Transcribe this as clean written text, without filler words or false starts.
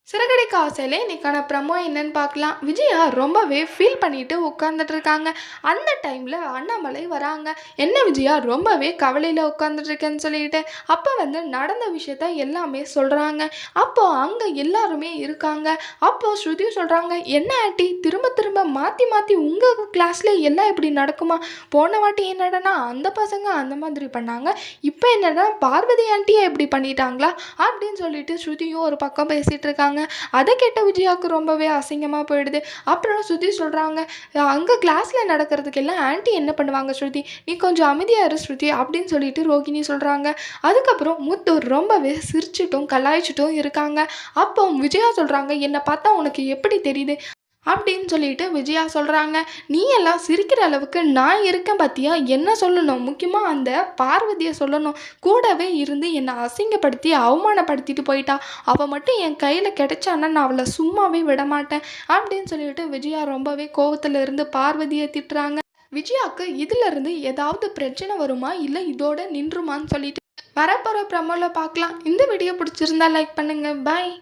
சிறகடிக்க ஆசையில இன்னைக்கான ப்ரமோ என்னன்னு பார்க்கலாம். விஜயா ரொம்பவே ஃபீல் பண்ணிட்டு உட்காந்துட்டு இருக்காங்க. அந்த டைம்ல அண்ணாமலை வராங்க. என்ன விஜயா ரொம்பவே கவலையில உட்காந்துட்டு இருக்கேன்னு சொல்லிட்டு அப்போ நடந்த விஷயத்த எல்லாமே சொல்றாங்க. அப்போ அங்க எல்லாருமே இருக்காங்க. அப்போ ஸ்ருதி சொல்றாங்க, என்ன ஆண்டி திரும்ப திரும்ப மாத்தி மாத்தி உங்க கிளாஸ்ல எல்லாம் இப்படி நடக்குமா? போன வாட்டி என்னடனா அந்த பசங்க அந்த மாதிரி பண்ணாங்க, இப்போ என்னடா பார்வதி ஆண்டியை இப்படி பண்ணிட்டாங்களா அப்படின்னு சொல்லிட்டு ஸ்ருதியும் ஒரு பக்கம் பேசிட்டு இருக்காங்க. அதை கேட்ட விஜயாவுக்கு ரொம்பவே அசிங்கமாக போயிடுது. அப்புறம் ஸ்ருதி சொல்கிறாங்க, அங்கே கிளாஸில் நடக்கிறதுக்கு எல்லாம் ஆன்ட்டி என்ன பண்ணுவாங்க ஸ்ருதி, நீ கொஞ்சம் அமைதியாக இரு ஸ்ருதி அப்படின்னு சொல்லிட்டு ரோகிணி சொல்கிறாங்க. அதுக்கப்புறம் முத்து ரொம்பவே சிரிச்சிட்டும் கலாய்ச்சிட்டும் இருக்காங்க. அப்போ விஜயா சொல்கிறாங்க, என்னை பார்த்தா உனக்கு எப்படி தெரியுது அப்படின்னு சொல்லிட்டு விஜயா சொல்கிறாங்க. நீ எல்லாம் சிரிக்கிற அளவுக்கு நான் இருக்கேன் பார்த்தியா, என்ன சொல்லணும், முக்கியமாக அந்த பார்வதியை சொல்லணும். கூடவே இருந்து என்னை அசிங்கப்படுத்தி அவமானப்படுத்திட்டு போயிட்டா. அவள் மட்டும் என் கையில் கிடைச்சான்னா நான் அவளை சும்மாவே விட மாட்டேன் அப்படின்னு சொல்லிட்டு விஜயா ரொம்பவே கோவத்தில் இருந்து பார்வதியை திட்டுறாங்க. விஜயாவுக்கு இதிலிருந்து ஏதாவது பிரச்சனை வருமா இல்லை இதோட நின்றுமான்னு சொல்லிட்டு வரப்போகிற ப்ரமோவில் பார்க்கலாம். இந்த வீடியோ பிடிச்சிருந்தா லைக் பண்ணுங்கள். பாய்.